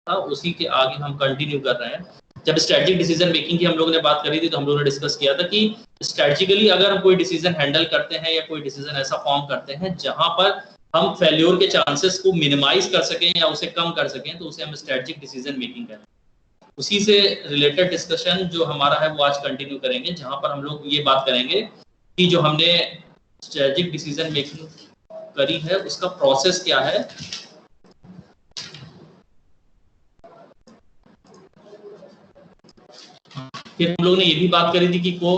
था उसी के आगे हम कंटिन्यू कर रहे हैं। जब स्ट्रेटजिक डिसीजन मेकिंग की हम लोगों ने बात करी थी तो हम लोगों ने डिस्कस किया था कि स्ट्रेटजिकली अगर हम कोई डिसीजन हैंडल करते हैं या कोई डिसीजन ऐसा फॉर्म करते हैं जहां पर हम फेल्योर के चांसेस को मिनिमाइज कर सकें या उसे कम कर सकें तो उसे हम स्ट्रेटजिक डिसीजन मेकिंग कहते हैं। उसी से रिलेटेड डिस्कशन जो हमारा है वो आज कंटिन्यू करेंगे, जहां पर हम लोग ये बात करेंगे कि जो हमने स्ट्रेटजिक डिसीजन मेकिंग करी है उसका प्रोसेस क्या है, फिर हम लोगों ने ये भी बात करी थी कि को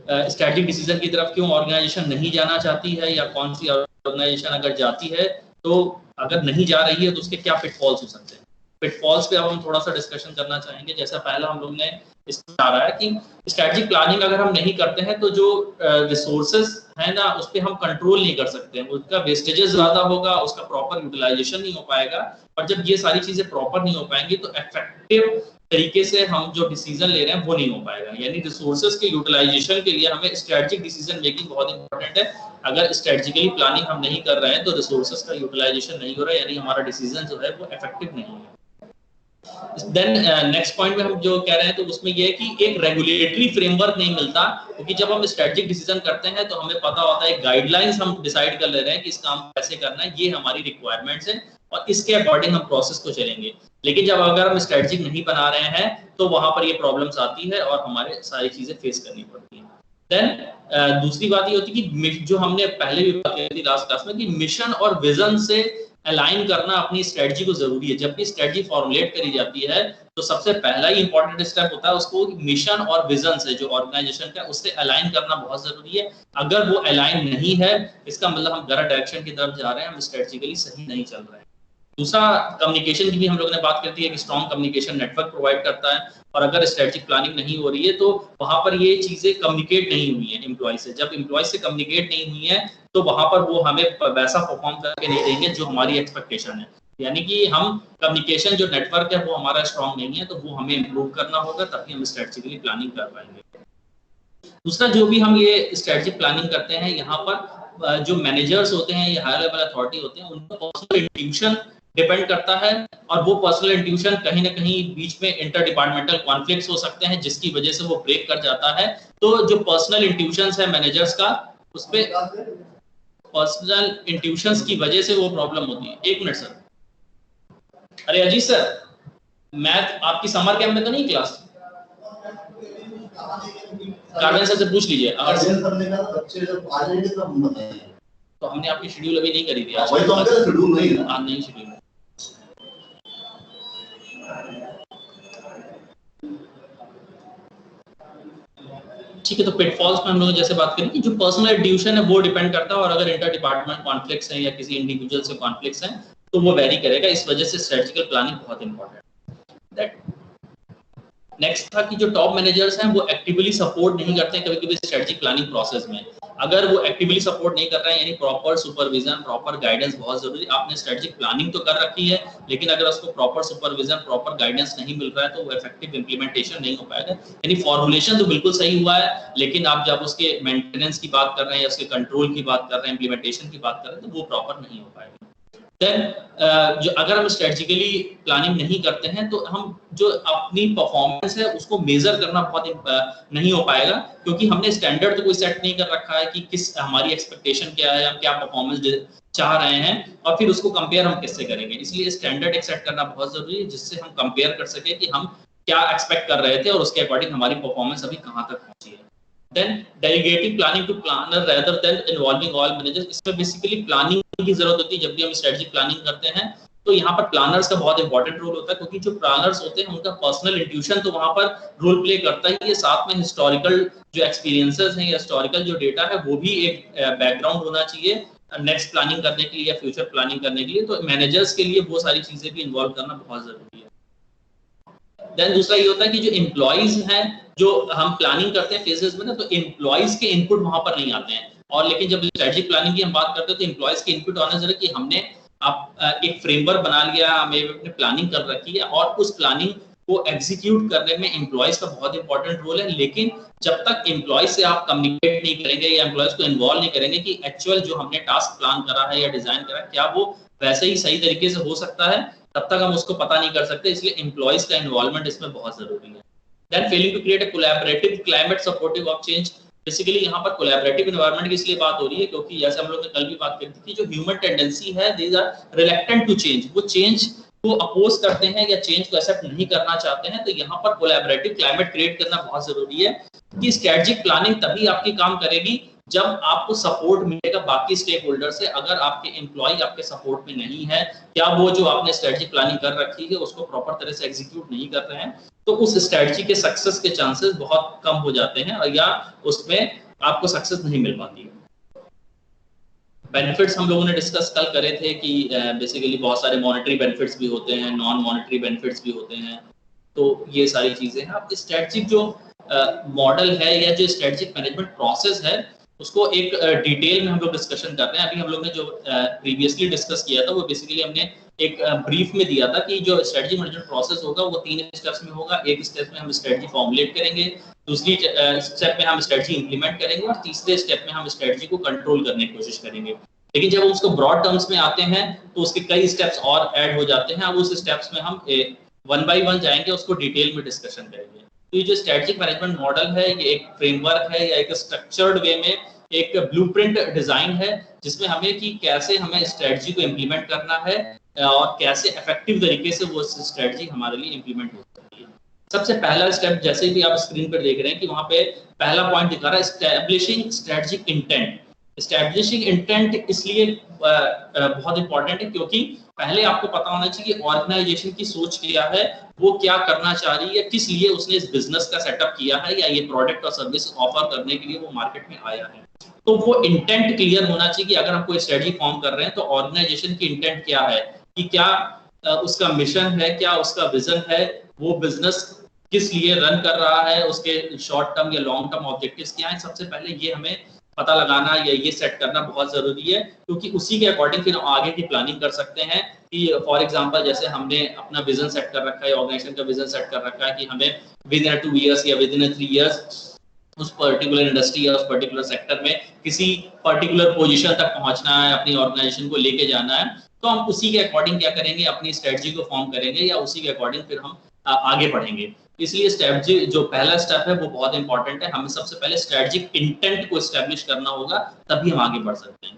स्ट्रेटजिक डिसीजन की तरफ क्यों ऑर्गेनाइजेशन नहीं जाना चाहती है या कौन सी ऑर्गेनाइजेशन अगर जाती है तो अगर नहीं जा रही है तो उसके क्या पिटफॉल्स हो सकते हैं। पिटफॉल्स पे अब हम थोड़ा सा डिस्कशन करना चाहेंगे। जैसा पहला हम लोग ने इसमें आ रहा है कि स्ट्रेटजिक प्लानिंग अगर हम नहीं करते हैं तो जो रिसोर्सेज है ना उस पर हम कंट्रोल नहीं कर सकते हैं, उसका वेस्टेजेस ज्यादा होगा, उसका प्रॉपर यूटिलाइजेशन नहीं हो पाएगा। और जब ये सारी चीजें प्रॉपर नहीं हो पाएंगी तो इफेक्टिव तरीके से हम जो डिसीजन ले रहे हैं वो नहीं हो पाएगा। यानी रिसोर्सेज के यूटिलाइजेशन के लिए हमें स्ट्रेटजिक डिसीजन मेकिंग बहुत इंपॉर्टेंट है। अगर स्ट्रेटजिकली प्लानिंग हम नहीं कर रहे हैं तो रिसोर्सेज का यूटिलाइजेशन नहीं हो रहा है, यानी हमारा डिसीजन जो है वो इफेक्टिव नहीं है। देन नेक्स्ट पॉइंट में हम जो कह रहे हैं तो उसमें ये है कि एक रेगुलेटरी फ्रेमवर्क नहीं मिलता, क्योंकि जब हम स्ट्रेटजिक डिसीजन करते हैं तो हमें पता होता है गाइडलाइंस हम डिसाइड कर ले रहे हैं कि इस काम को कैसे करना है, ये हमारी रिक्वायरमेंट्स है और इसके अकॉर्डिंग हम प्रोसेस को चलेंगे। लेकिन जब अगर हम स्ट्रेटजिक नहीं बना रहे हैं तो वहां पर ये प्रॉब्लम्स आती है और हमारे सारी चीजें फेस करनी पड़ती है। देन दूसरी बात ये होती है कि जो हमने पहले भी बात की थी लास्ट क्लास में कि मिशन और विजन से अलाइन करना अपनी स्ट्रेटजी को जरूरी है। जब भी स्ट्रेटजी फॉर्मुलेट करी जाती है तो सबसे पहला ही इंपॉर्टेंट स्टेप होता है उसको मिशन और विजन से जो ऑर्गेनाइजेशन का उससे अलाइन करना बहुत जरूरी है। अगर वो अलाइन नहीं है इसका मतलब हम गलत डायरेक्शन की तरफ जा रहे हैं, हम स्ट्रेटजिकली सही नहीं चल रहे हैं। दूसरा कम्युनिकेशन की भी हम लोगों ने बात करती है कि स्ट्रॉन्ग कम्युनिकेशन नेटवर्क प्रोवाइड करता है, और अगर स्ट्रेटजिक प्लानिंग नहीं हो रही है तो वहां पर ये चीजें कम्युनिकेट नहीं हुई है एम्प्लॉय से। जब एम्प्लॉय से कम्युनिकेट नहीं हुई है तो वहां पर वो हमें वैसा परफॉर्म करके नहीं देंगे जो हमारी एक्सपेक्टेशन है। यानी कि हम कम्युनिकेशन जो नेटवर्क है वो हमारा स्ट्रॉन्ग नहीं है, तो वो हमें इम्प्रूव करना होगा तभी हम स्ट्रेटजिकली प्लानिंग कर पाएंगे। दूसरा जो भी हम ये स्ट्रेटजिक प्लानिंग करते हैं यहाँ पर जो मैनेजर्स होते हैं या हायर लेवल अथॉरिटी होते हैं उनका पर्सनल इंट्यूशन डिपेंड करता है, और वो पर्सनल इंट्यूशन कहीं ना कहीं बीच में इंटर डिपार्टमेंटल कॉन्फ्लिक्ट्स हो सकते हैं जिसकी वजह से वो ब्रेक कर जाता है। तो जो पर्सनल इंट्यूशंस है मैनेजर्स का उस पे पर्सनल इंट्यूशंस की वजह से वो प्रॉब्लम होती है। एक मिनट सर, अरे अजीत सर, मैथ आपकी समर कैंप में तो नहीं क्लास? कार्बन सर से पूछ लीजिए अगर बच्चे जब आ जाएंगे तब हम बताएंगे। तो हमने आपकी शेड्यूल अभी नहीं करी थी आज, वही तो हम कह शेड्यूल नहीं है, आज नहीं शेड्यूल। ठीक है, तो पिटफॉल्स में हम लोग जैसे बात करें कि जो पर्सनल इंट्यूशन है वो डिपेंड करता है, और अगर इंटर डिपार्टमेंट कॉन्फ्लिक्ट्स हैं या किसी इंडिविजुअल से कॉन्फ्लिक्ट्स हैं तो वो वेरी करेगा। इस वजह से स्ट्रेटजिकल प्लानिंग बहुत इंपॉर्टेंट है। नेक्स्ट था कि जो टॉप मैनेजर्स हैं वो एक्टिवली सपोर्ट नहीं करते हैं कभी-कभी स्ट्रेटजिक प्लानिंग प्रोसेस में। अगर वो एक्टिवली सपोर्ट नहीं कर रहे हैं यानी प्रॉपर सुपरविजन प्रॉपर गाइडेंस बहुत जरूरी है। आपने स्ट्रेटजिक प्लानिंग तो कर रखी है लेकिन अगर उसको प्रॉपर सुपरविजन प्रॉपर गाइडेंस नहीं मिल रहा है तो वो इफेक्टिव इंप्लीमेंटेशन नहीं हो पाएगा। यानी फॉर्मुलेशन तो बिल्कुल सही हुआ है लेकिन आप जब उसके मेंटेनेंस की बात कर रहे हैं या उसके कंट्रोल की बात कर रहे हैं, इंप्लीमेंटेशन की बात कर रहे हैं तो वो प्रॉपर नहीं हो पाएगा। देन जो अगर हम स्ट्रेटजिकली प्लानिंग नहीं करते हैं तो हम जो अपनी परफॉर्मेंस है उसको मेजर करना बहुत नहीं हो पाएगा, क्योंकि हमने स्टैंडर्ड तो कोई सेट नहीं कर रखा है कि किस हमारी एक्सपेक्टेशन क्या है, हम क्या परफॉर्मेंस चाह रहे हैं और फिर उसको कंपेयर हम किससे करेंगे। इसलिए स्टैंडर्ड एक सेट करना बहुत जरूरी है जिससे हम कंपेयर कर सके कि हम क्या एक्सपेक्ट कर रहे थे और उसके अकॉर्डिंग हमारी परफॉर्मेंस अभी कहाँ तक पहुंची है। Then delegating planning to planner rather than involving all managers, इसमें बेसिकली प्लानिंग की जरूरत होती है। जब भी हम स्ट्रेटजिक प्लानिंग करते हैं तो यहाँ पर प्लानर्स का बहुत इंपॉर्टेंट रोल होता है, क्योंकि जो प्लानर्स होते हैं उनका पर्सनल इंट्यूशन तो वहाँ पर रोल प्ले करता ही है, साथ में हिस्टोरिकल जो एक्सपीरियंसेस हैं या हिस्टोरिकल जो डेटा है वो भी एक बैकग्राउंड होना चाहिए नेक्स्ट प्लानिंग करने के लिए या फ्यूचर प्लानिंग करने के लिए। तो मैनेजर्स के लिए वो सारी चीजें भी इन्वॉल्व करना बहुत जरूरी है। देन दूसरा ये होता है कि जो एम्प्लॉइज हैं जो हम प्लानिंग करते हैं फेजेस में ना, तो एम्प्लॉइज के इनपुट वहां पर नहीं आते हैं। और लेकिन जब स्ट्रेटजिक प्लानिंग की हम बात करते हैं तो एम्प्लॉइज के इनपुट आना जरूरी कि हमने आप एक फ्रेमवर्क बना लिया, हमें अपनी प्लानिंग कर रखी है और उस प्लानिंग को एग्जीक्यूट करने में एम्प्लॉइज का बहुत इंपॉर्टेंट रोल है। लेकिन जब तक एम्प्लॉइज से आप कम्युनिकेट नहीं करेंगे या एम्प्लॉइज को इन्वॉल्व नहीं करेंगे कि एक्चुअल जो हमने टास्क प्लान करा है या डिजाइन करा है क्या वो वैसे ही सही तरीके से हो सकता है, तब तक हम उसको पता नहीं कर सकते, इसलिए एम्प्लॉइज का इन्वॉल्वमेंट इसमें बहुत जरूरी है। Then failing to create a collaborative climate supportive of change. Basically यहाँ पर कोलैबोरेटिव एनवायरनमेंट की इसलिए बात हो रही है क्योंकि जैसे हम लोग ने कल भी बात करी थी कि जो ह्यूमन टेंडेंसी है, these are reluctant to change, वो चेंज को अपोज करते हैं या चेंज को एक्सेप्ट नहीं करना चाहते हैं। तो यहाँ पर कोलैबोरेटिव क्लाइमेट क्रिएट करना बहुत जरूरी है कि स्ट्रेटेजिक प्लानिंग तभी आपकी काम करेगी जब आपको सपोर्ट मिलेगा बाकी स्टेक होल्डर से। अगर आपके एम्प्लॉय आपके सपोर्ट में नहीं है, या वो जो आपने स्ट्रेटेजिक प्लानिंग कर रखी है उसको प्रॉपर तरह से एग्जीक्यूट नहीं कर रहे हैं, तो उस स्ट्रेटजी के सक्सेस के चांसेस बहुत कम हो जाते हैं और या उसमें आपको सक्सेस नहीं मिल पाती है। बेनिफिट्स हम लोगों ने डिस्कस कल करे थे कि बेसिकली बहुत सारे मॉनेटरी बेनिफिट्स भी होते हैं, नॉन मॉनेटरी बेनिफिट्स भी होते हैं, तो ये सारी चीजें हैं। अब स्ट्रेटजिक जो मॉडल है या जो स्ट्रेटजिक मैनेजमेंट प्रोसेस है उसको एक डिटेल में हम लोग डिस्कशन कर रहे हैं। अभी हम लोग ने जो प्रीवियसली डिस्कस किया था वो बेसिकली हमने एक ब्रीफ में दिया था कि जो स्ट्रेटजी मैनेजमेंट प्रोसेस होगा वो 3 स्टेप्स में होगा। एक स्टेप में हम स्ट्रेटजी फॉर्मुलेट करेंगे, दूसरी स्टेप में हम स्ट्रेटजी इंप्लीमेंट करेंगे और तीसरे स्टेप में हम स्ट्रेटजी को कंट्रोल करने की कोशिश करेंगे। लेकिन जब उसको ब्रॉड टर्म्स में आते हैं तो उसके कई स्टेप्स और ऐड हो जाते हैं। अब उस स्टेप्स में हम 1 बाय 1 जाएंगे, उसको डिटेल में डिस्कशन करेंगे। तो ये जो स्ट्रेटजिक मैनेजमेंट मॉडल है ये एक फ्रेमवर्क है या एक स्ट्रक्चर्ड वे में एक ब्लूप्रिंट डिजाइन है जिसमें हमें कि कैसे हमें स्ट्रेटजी को इम्प्लीमेंट करना है और कैसे इफेक्टिव तरीके से वो स्ट्रेटजी हमारे लिए इम्प्लीमेंट हो सकती है। सबसे पहला स्टेप जैसे भी आप स्क्रीन पर देख रहे हैं कि वहां पे पहला पॉइंट दिखा रहा है establishing strategic intent. Establishing intent इसलिए बहुत इंपॉर्टेंट है क्योंकि पहले आपको पता होना चाहिए कि ऑर्गेनाइजेशन की सोच क्या है, वो क्या करना चाह रही है, किस लिए उसने इस बिजनेस का सेटअप किया है या ये प्रोडक्ट और सर्विस ऑफर करने के लिए वो मार्केट में आया है। तो वो इंटेंट क्लियर होना चाहिए कि अगर हम कोई स्ट्रेटजी फॉर्म कर रहे हैं तो ऑर्गेनाइजेशन की इंटेंट क्या है, कि क्या उसका मिशन है, क्या उसका विजन है, वो बिजनेस किस लिए रन कर रहा है, उसके शॉर्ट टर्म या लॉन्ग टर्म ऑब्जेक्टिव्स क्या है। सबसे पहले ये हमें पता लगाना या ये सेट करना बहुत जरूरी है क्योंकि उसी के अकॉर्डिंग फिर हम आगे की प्लानिंग कर सकते हैं। कि फॉर एग्जांपल जैसे हमने अपना विजन सेट कर रखा है, ऑर्गेनाइजेशन का विजन सेट कर रखा है कि हमें विद इन 2 इयर्स या विद इन 3 इयर्स उस पर्टिकुलर इंडस्ट्री या उस पर्टिकुलर सेक्टर में किसी पर्टिकुलर पोजीशन तक पहुंचना है, अपनी ऑर्गेनाइजेशन को लेके जाना है, तो हम उसी के अकॉर्डिंग क्या करेंगे, अपनी स्ट्रेटजी को फॉर्म करेंगे या उसी के अकॉर्डिंग फिर हम आगे बढ़ेंगे। इसलिए स्ट्रेटजी जो पहला स्टेप है वो बहुत इंपॉर्टेंट है। हमें सबसे पहले स्ट्रेटजिक इंटेंट को एस्टैब्लिश करना होगा, तभी हम आगे बढ़ सकते हैं।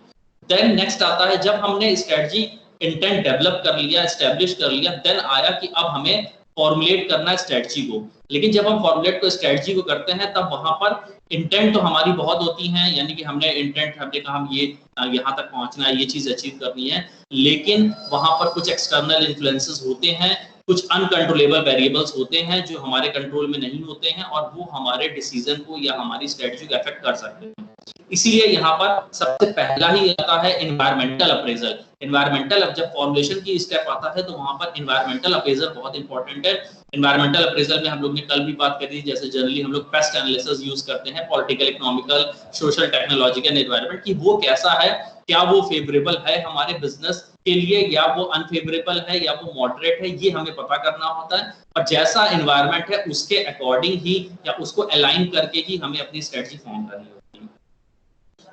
देन नेक्स्ट आता है जब हमने स्ट्रेटजी इंटेंट डेवलप कर लिया, एस्टैब्लिश कर लिया, देन आया कि अब हमें फॉर्मुलेट करना है स्ट्रेटजी को। लेकिन जब हम फॉर्मुलेट को स्ट्रेटजी को करते हैं तब वहां पर इंटेंट तो हमारी बहुत होती हैं, यानी कि हमने इंटेंट हमने कहा हम ये यहाँ तक पहुंचना है, ये चीज अचीव करनी है, लेकिन वहां पर कुछ एक्सटर्नल इन्फ्लुएंसेस होते हैं, कुछ अनकंट्रोलेबल वेरिएबल्स होते हैं जो हमारे कंट्रोल में नहीं होते हैं और वो हमारे डिसीजन को या हमारी स्ट्रेटजी को अफेक्ट कर सकते हैं। इसीलिए यहाँ पर सबसे पहला ही आता है एनवायरमेंटल अप्रेजल। एनवायरमेंटल जब फॉर्मुलेशन की स्टेप आता है तो वहां पर एनवायरमेंटल अप्रेजल बहुत इंपॉर्टेंट है। एनवायरमेंटल अप्रेजल में हम लोग ने कल भी बात करी, जैसे जनरली हम लोग पेस्ट एनालिसिस यूज करते हैं, political, economical, social, technological environment की वो कैसा है, क्या वो फेवरेबल है हमारे बिजनेस के लिए या वो अनफेवरेबल है या वो मॉडरेट है, ये हमें पता करना होता है। और जैसा एनवायरमेंट है उसके अकॉर्डिंग ही या उसको अलाइन करके ही हमें अपनी स्ट्रेटजी फॉर्म करनी होती है।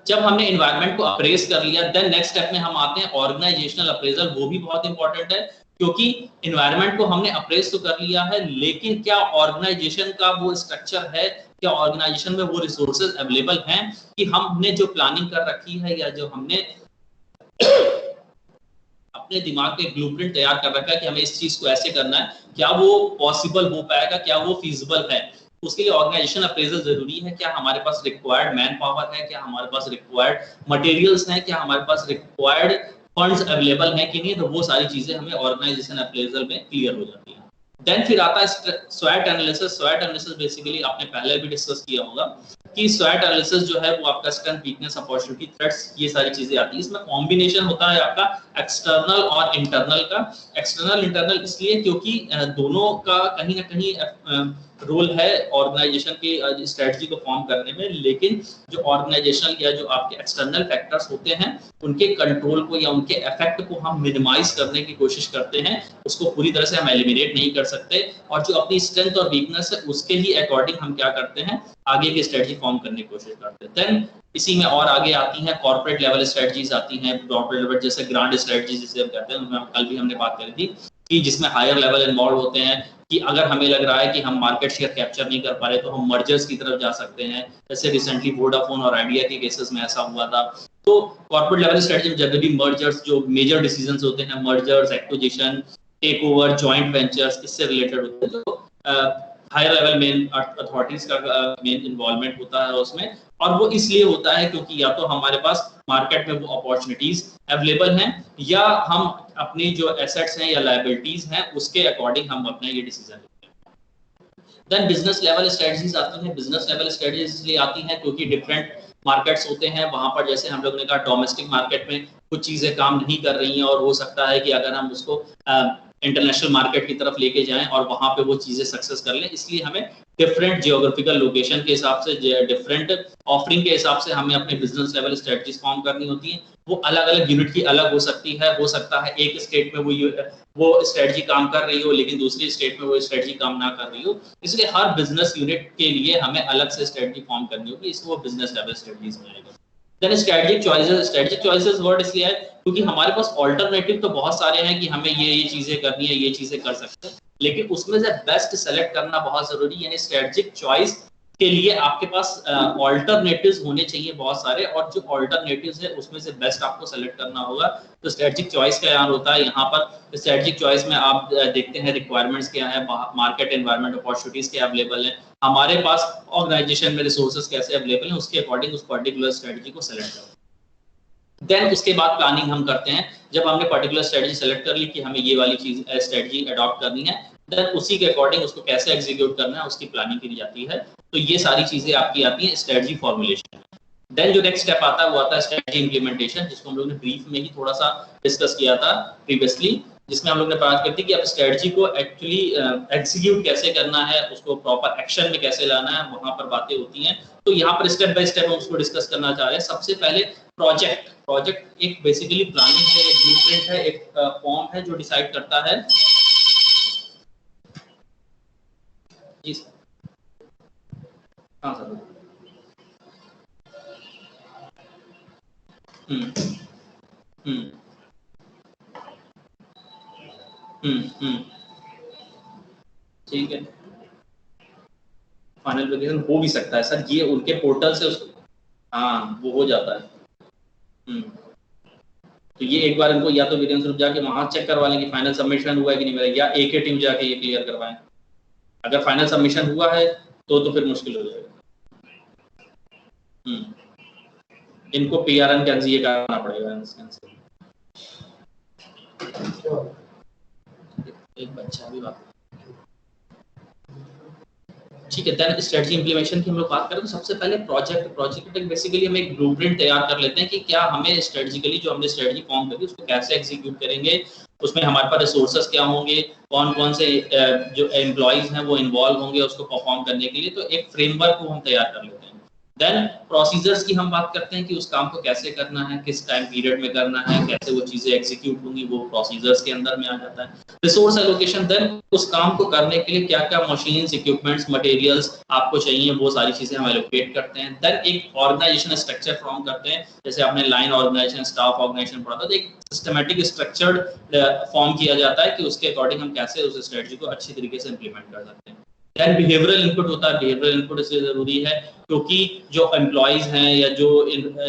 जब हमने एनवायरमेंट को अप्रेज कर लिया, देन नेक्स्ट स्टेप में हम आते हैं ऑर्गेनाइजेशनल अप्रेजल। वो भी बहुत इंपॉर्टेंट है क्योंकि एनवायरमेंट को हमने अप्रेज तो कर लिया है, लेकिन क्या ऑर्गेनाइजेशन का वो स्ट्रक्चर है, क्या ऑर्गेनाइजेशन में वो रिसोर्सेज अवेलेबल हैं कि हमने जो प्लानिंग कर रखी है या जो हमने अपने दिमाग में ब्लूप्रिंट तैयार कर रखा है कि हमें इस चीज को ऐसे करना है, क्या वो पॉसिबल हो पाएगा, क्या वो फीजिबल है। उसके लिए ऑर्गेनाइजेशन अप्रेजल जरूरी है। क्या हमारे पास रिक्वायर्ड मैन पावर है, क्या हमारे पास रिक्वायर्ड मटेरियल्स हैं, क्या हमारे पास रिक्वायर्ड फंड्स अवेलेबल हैं कि नहीं, तो वो सारी चीजें हमें ऑर्गेनाइजेशन अप्रेजल में क्लियर हो जाती है। देन फिर आता है स्वैट एनालिसिस। स्वैट एनालिसिस बेसिकली आपने पहले भी डिस्कस किया होगा कि स्वैट एनालिसिस जो है वो आपका स्ट्रेंथ, वीकनेस, अपॉर्चुनिटी, थ्रेट्स, ये सारी चीजें आती है। इसमें कॉम्बिनेशन होता है आपका एक्सटर्नल और इंटरनल का। एक्सटर्नल इंटरनल इसलिए क्योंकि दोनों का कहीं ना कहीं रोल है ऑर्गेनाइजेशन की स्ट्रेटजी को फॉर्म करने में, लेकिन जो ऑर्गेनाइजेशनल या जो आपके एक्सटर्नल फैक्टर्स होते हैं उनके कंट्रोल को या उनके इफेक्ट को हम मिनिमाइज करने की कोशिश करते हैं, उसको पूरी तरह से हम एलिमिनेट नहीं कर सकते। और जो अपनी स्ट्रेंथ और वीकनेस है उसके ही अकॉर्डिंग हम क्या करते हैं, आगे की स्ट्रेटजी फॉर्म करने की कोशिश करते हैं। देन इसी में और आगे आती हैं कॉर्पोरेट लेवल स्ट्रेटजीज आती हैं। कॉर्पोरेट लेवल जैसे ग्रांड स्ट्रेटजी जिसे हम कहते हैं, कल भी हमने बात करी थी। कि जिसमें हायर लेवल इन्वॉल्व होते हैं कि अगर हमें लग रहा है कि हम मार्केट शेयर कैप्चर नहीं कर पा रहे तो हम मर्जर्स की तरफ जा सकते हैं, जैसे रिसेंटली वोडाफोन और आइडिया के केसेस में ऐसा हुआ था। तो कॉर्पोरेट लेवल स्ट्रेटजी में जनरली मर्जर्स, जो मेजर डिसीजंस होते हैं, mergers, acquisition, take over, joint ventures, इससे रिलेटेड होते हैं, तो हायर लेवल मेन अथॉरिटीज का मेन इन्वॉल्वमेंट होता है उसमें। और वो इसलिए होता है क्योंकि या तो हमारे पास मार्केट में वो अपॉर्चुनिटीज अवेलेबल हैं, या हम अपनी जो एसेट्स हैं या लायबिलिटीज हैं उसके अकॉर्डिंग हम अपना ये डिसीजन लेते हैं। देन बिजनेस लेवल स्ट्रेटजीज आती हैं। बिजनेस लेवल स्ट्रेटजीज इसलिए आती हैं क्योंकि डिफरेंट मार्केट्स होते हैं, वहां पर जैसे हम लोग ने कहा डोमेस्टिक मार्केट में कुछ चीजें काम नहीं कर रही हैं, और हो सकता है कि अगर हम उसको इंटरनेशनल मार्केट की तरफ लेके जाएं और वहां पे वो चीजें सक्सेस कर लें, इसलिए हमें डिफरेंट जियोग्राफिकल लोकेशन के हिसाब से, डिफरेंट ऑफरिंग के हिसाब से हमें अपने बिजनेस लेवल स्ट्रेटजीज फॉर्म करनी होती है। वो अलग अलग यूनिट की अलग हो सकती है। हो सकता है एक स्टेट में वो स्ट्रेटजी काम कर रही हो लेकिन दूसरी स्टेट में वो स्ट्रेटजी काम ना कर रही हो, इसलिए हर बिजनेस यूनिट के लिए हमें अलग से स्ट्रेटजी फॉर्म करनी होगी, इसको वो बिजनेस लेवल स्ट्रेटजीज में आएगा। Then strategic choices. Strategic choices word इसलिए है क्योंकि हमारे पास ऑल्टरनेटिव तो बहुत सारे हैं कि हमें ये चीजें करनी है, ये चीजें कर सकते हैं, लेकिन उसमें से बेस्ट सेलेक्ट करना बहुत जरूरी है। यानी स्ट्रेटजिक चॉइस के लिए आपके पास ऑल्टरनेटिव्स होने चाहिए बहुत सारे, और जो ऑल्टरनेटिव्स है उसमें से बेस्ट आपको सेलेक्ट करना होगा। तो स्ट्रेटजिक चॉइस का यार होता है यहाँ पर। स्ट्रेटजिक चॉइस में आप देखते हैं रिक्वायरमेंट्स क्या है, मार्केट एनवायरनमेंट अपॉर्चुनिटीज क्या अवेलेबल है, हमारे पास ऑर्गेनाइजेशन में रिसोर्सेज कैसे अवेलेबल है, उसके अकॉर्डिंग उस पर्टिकुलर स्ट्रेटजी को सेलेक्ट करो। देन उसके बाद प्लानिंग हम करते हैं। जब हमने पर्टिकुलर स्ट्रेटजी सेलेक्ट कर ली कि हमें ये वाली चीज स्ट्रेटजी अडॉप्ट करनी है, देन उसी के अकॉर्डिंग उसको कैसे एग्जीक्यूट करना है उसकी प्लानिंग की जाती है। तो ये सारी चीजें आपकी आती हैं स्ट्रेटजी फॉर्मुलेशन। देन जो नेक्स्ट स्टेप आता है वो आता है स्ट्रेटजी इंप्लीमेंटेशन, जिसको हम लोग ने ब्रीफ में ही थोड़ा सा डिस्कस किया था प्रीवियसली, जिसमें हम लोग ने बात करती कि आप स्ट्रेटजी को एक्चुअली एग्जीक्यूट कैसे करना है, उसको प्रॉपर एक्शन में कैसे लाना है, वहां पर बातें होती हैं। तो यहाँ पर स्टेप बाय स्टेप हम उसको डिस्कस करना चाह रहे हैं। सबसे पहले प्रोजेक्ट एक बेसिकली प्लानिंग है, एक ब्लूप्रिंट है, एक फॉर्म है जो डिसाइड करता है। जी हाँ सर। ठीक है, फाइनल वेरिएशन हो भी सकता है सर, ये उनके पोर्टल से उसको, हाँ वो हो जाता है। तो ये एक बार इनको या तो वेरिएंस ग्रुप जाके वहां चेक करवा लेंगे फाइनल सबमिशन हुआ है कि नहीं मेरा, या एक ही टीम जाके ये क्लियर करवाएं। अगर फाइनल सबमिशन हुआ है तो फिर मुश्किल हो जाएगा। इनको पीआरएन कैंसिल ये करना पड़ेगा। एक बच्चा भी बात, ठीक है। देन स्ट्रेटजी इंप्लीमेंटेशन की हम लोग बात करें तो सबसे पहले प्रोजेक्ट बेसिकली हम एक ब्लूप्रिंट तैयार कर लेते हैं कि क्या हमें स्ट्रेटजिकली जो हमने स्ट्रेटजी फॉर्म करी उसको कैसे एग्जीक्यूट करेंगे, उसमें हमारे पास रिसोर्सेज क्या होंगे, कौन कौन से जो एम्प्लॉइज हैं वो इन्वॉल्व होंगे उसको परफॉर्म करने के लिए। तो एक फ्रेमवर्क को हम तैयार कर लेते हैं। देन प्रोसीजर्स की हम बात करते हैं कि उस काम को कैसे करना है, किस टाइम पीरियड में करना है, कैसे वो चीजें एग्जीक्यूट होंगी, वो प्रोसीजर्स के अंदर में आ जाता है। रिसोर्स एलोकेशन, देन उस काम को करने के लिए क्या क्या मशीन्स, इक्विपमेंट्स, मटेरियल्स आपको चाहिए, वो सारी चीजें हम एलोकेट करते हैं। देन एक ऑर्गेनाइजेशन स्ट्रक्चर फॉर्म करते हैं, जैसे आपने लाइन ऑर्गेनाइजेशन, स्टाफ ऑर्गेनाइजेशन पढ़ा था, तो एक सिस्टमैटिक स्ट्रक्चर्ड फॉर्म किया जाता है कि उसके अकॉर्डिंग हम कैसे उस स्ट्रेटजी को अच्छी तरीके से इंप्लीमेंट कर सकते हैं। देन बिहेवियरल इनपुट होता है। बिहेवियरल इनपुट इसलिए जरूरी है क्योंकि जो एम्प्लॉइज हैं या जो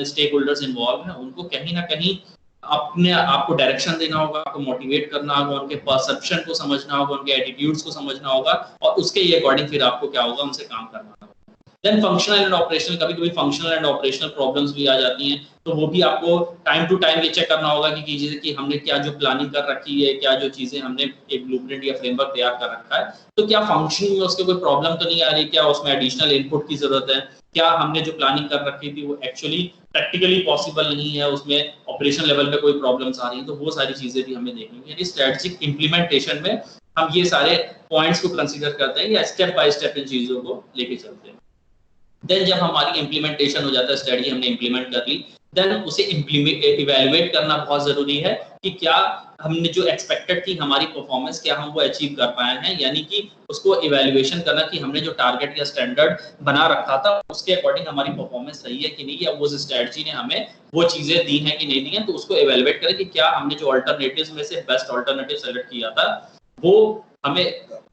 स्टेक होल्डर्स इन्वॉल्व हैं उनको कहीं ना कहीं अपने आपको डायरेक्शन देना होगा, आपको मोटिवेट करना होगा, उनके परसेप्शन को समझना होगा, उनके एटीट्यूड्स को समझना होगा, और उसके ये अकॉर्डिंग फिर आपको क्या होगा, उनसे काम करना होगा। देन फंक्शनल एंड ऑपरेशनल, कभी-कभी फंक्शनल एंड ऑपरेशनल प्रॉब्लम्स भी आ जाती हैं, तो वो भी आपको टाइम टू टाइम ये चेक करना होगा कि कीजिए कि हमने क्या जो प्लानिंग कर रखी है, क्या जो चीजें हमने एक ब्लूप्रिंट या फ्रेमवर्क तैयार कर रखा है, तो क्या फंक्शनिंग में उसके कोई प्रॉब्लम तो नहीं आ रही, क्या उसमें एडिशनल इनपुट की जरूरत है, क्या हमने जो प्लानिंग कर रखी थी वो एक्चुअली प्रैक्टिकली पॉसिबल नहीं है, उसमें ऑपरेशन लेवल पे कोई प्रॉब्लम्स आ रही हैं, तो वो सारी चीजें भी हमें देखनी है। यानी स्ट्रेटेजिक इंप्लीमेंटेशन में हम ये सारे पॉइंट्स को कंसीडर करते हैं या स्टेप बाय स्टेप इन चीजों को लेके चलते हैं। देन जब हमारी इंप्लीमेंटेशन हो जाता है, स्ट्रेटजी हमने इंप्लीमेंट कर ली, देन उसे इवेल्युएट करना बहुत जरूरी है कि क्या हमने जो एक्सपेक्टेड थी हमारी परफॉर्मेंस, क्या हम वो अचीव कर पाए हैं, यानी कि उसको इवेल्युएशन करना कि हमने जो टारगेट या स्टैंडर्ड बना रखा था उसके अकॉर्डिंग हमारी परफॉर्मेंस सही है कि नहीं, या वो स्ट्रेटजी ने हमें वो चीजें दी हैं कि नहीं दी हैं। तो उसको इवेल्युएट करें कि क्या हमने जो अल्टरनेटिव्स में से बेस्ट अल्टरनेटिव सेलेक्ट किया था वो हमें